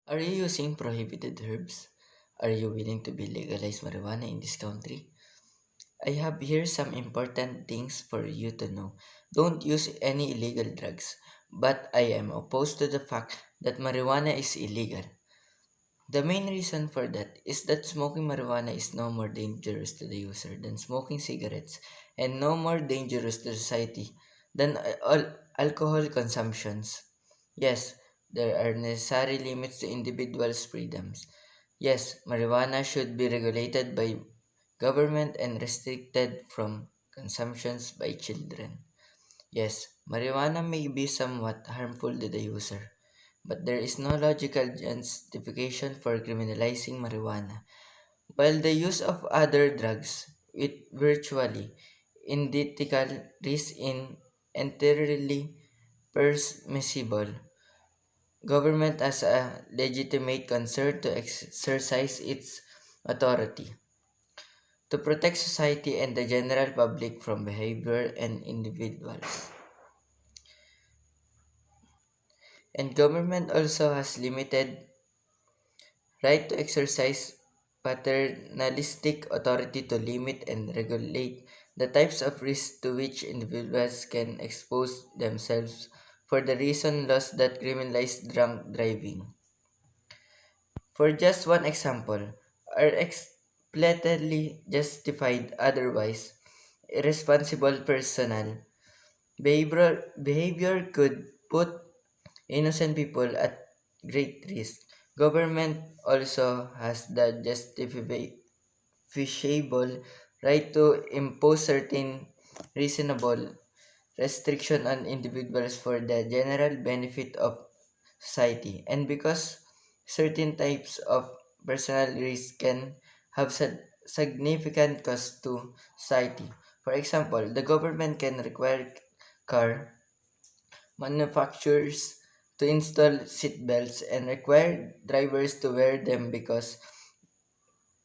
Are you using prohibited herbs? Are you willing to be legalized marijuana in this country? I have here some important things for you to know. Don't use any illegal drugs, but I am opposed to the fact that marijuana is illegal. The main reason for that is that smoking marijuana is no more dangerous to the user than smoking cigarettes and no more dangerous to society than alcohol consumptions. Yes, there are necessary limits to individuals' freedoms. Yes, marijuana should be regulated by government and restricted from consumptions by children. Yes, marijuana may be somewhat harmful to the user, but there is no logical justification for criminalizing marijuana, while the use of other drugs with virtually identical risk in entirely permissible. Government has a legitimate concern to exercise its authority to protect society and the general public from behavior and individuals. And government also has limited right to exercise paternalistic authority to limit and regulate the types of risk to which individuals can expose themselves for the reason laws that criminalize drunk driving. For just one example, are explicitly justified otherwise irresponsible personal behavior could put innocent people at great risk. Government also has the justifiable right to impose certain reasonable restriction on individuals for the general benefit of society, and because certain types of personal risk can have significant cost to society. For example, the government can require car manufacturers to install seatbelts and require drivers to wear them because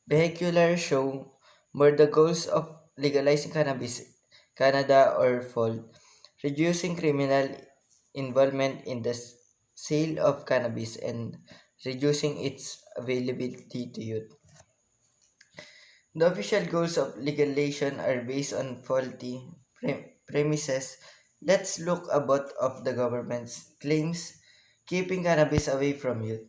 vehicular show were the goals of legalizing cannabis Canada or fall, reducing criminal involvement in the sale of cannabis and reducing its availability to youth. The official goals of legalization are based on faulty premises. Let's look about of the government's claims keeping cannabis away from youth.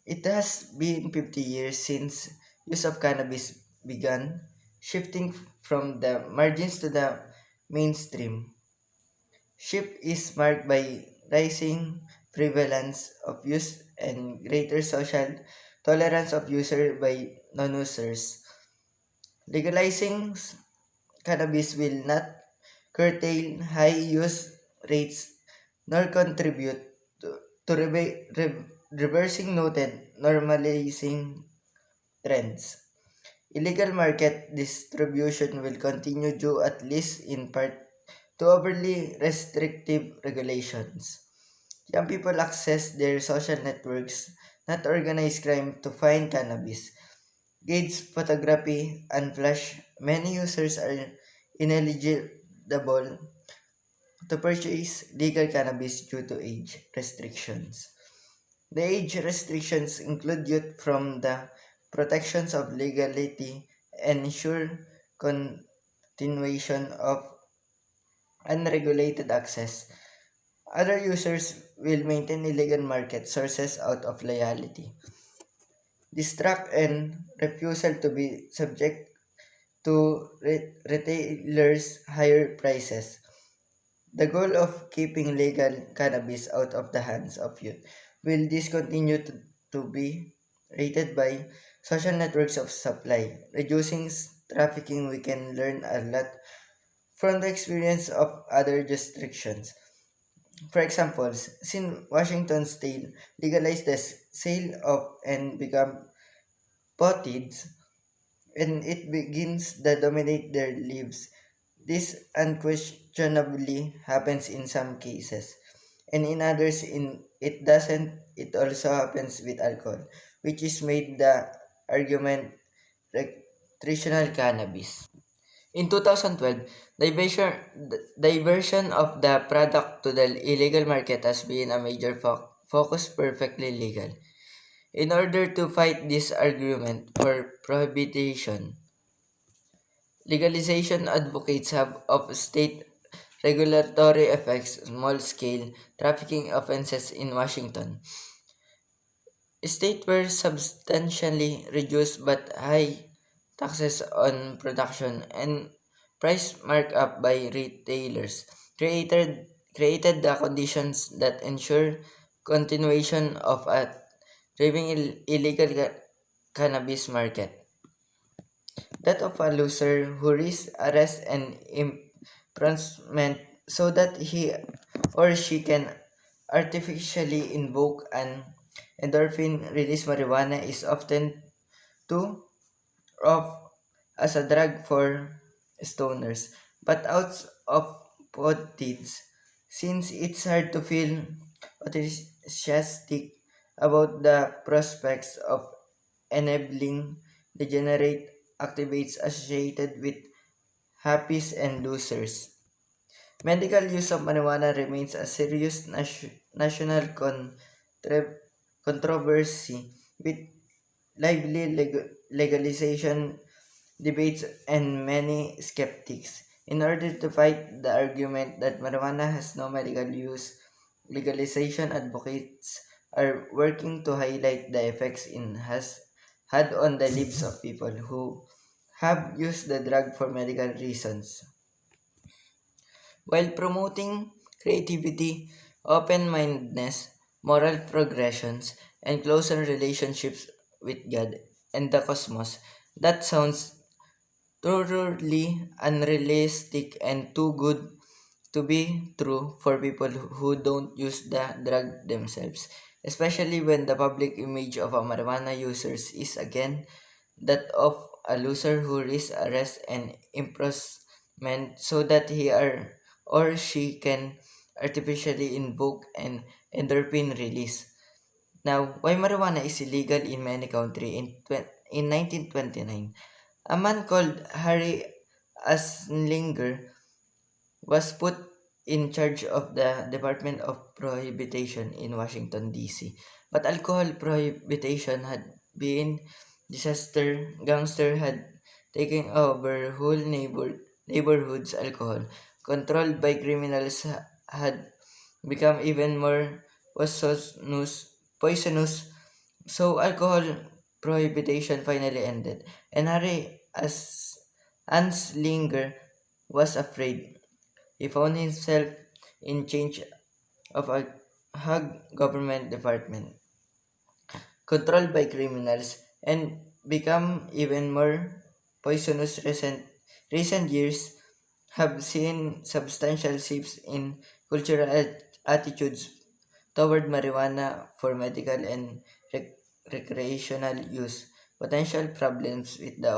It has been 50 years since use of cannabis began, shifting from the margins to the mainstream. Shift is marked by rising prevalence of use and greater social tolerance of user by non-users. Legalizing cannabis will not curtail high use rates nor contribute to reversing noted normalizing trends. Illegal market distribution will continue due at least in part to overly restrictive regulations. Young people access their social networks, not organized crime, to find cannabis. Gates photography and flash. Many users are ineligible to purchase legal cannabis due to age restrictions. The age restrictions include youth from the protections of legality and ensure continuation of unregulated access. Other users will maintain illegal market sources out of loyalty. Distract and refusal to be subject to retailers' higher prices. The goal of keeping legal cannabis out of the hands of youth will discontinue to be rated by social networks of supply. Reducing trafficking, we can learn a lot from the experience of other jurisdictions. For example, since Washington state legalized the sale of and become potted, and it begins to dominate their lives. This unquestionably happens in some cases, and in others it doesn't. It also happens with alcohol, which is made the argument recreational cannabis. In 2012, diversion of the product to the illegal market has been a major focus perfectly legal. In order to fight this argument for prohibition, legalization advocates have of state regulatory effects small-scale trafficking offenses in Washington. States were substantially reduced but high taxes on production and price markup by retailers created the conditions that ensure continuation of a thriving illegal cannabis market. That of a loser who risks arrest and imprisonment so that he or she can artificially invoke an endorphin release marijuana is often too of as a drug for stoners, but out of potties, since it's hard to feel enthusiastic about the prospects of enabling degenerate activities associated with happies and losers. Medical use of marijuana remains a serious national controversy with lively legalization debates and many skeptics. In order to fight the argument that marijuana has no medical use, legalization advocates are working to highlight the effects it has had on the lives of people who have used the drug for medical reasons, while promoting creativity, open mindedness, moral progressions, and closer relationships with God and the cosmos. That sounds thoroughly unrealistic and too good to be true for people who don't use the drug themselves, especially when the public image of a marijuana user is again that of a loser who risks arrest and imprisonment so that he or she can artificially invoke an endorphin release. Now, why marijuana is illegal in many countries in 1929? A man called Harry Aslinger was put in charge of the Department of Prohibition in Washington, D.C. But alcohol prohibition had been disaster. Gangster had taken over whole neighborhoods. Alcohol, controlled by criminals, had become even more poisonous. So alcohol prohibition finally ended, and Harry as Anslinger was afraid. He found himself in charge of a hug government department controlled by criminals and become even more poisonous. Recent years have seen substantial shifts in cultural attitudes toward marijuana for medical and recreational use. Potential problems with the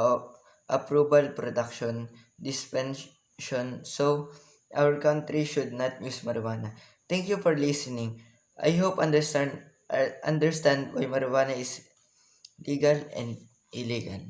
approval, production, dispensation. So, our country should not use marijuana. Thank you for listening. I hope understand why marijuana is legal and illegal.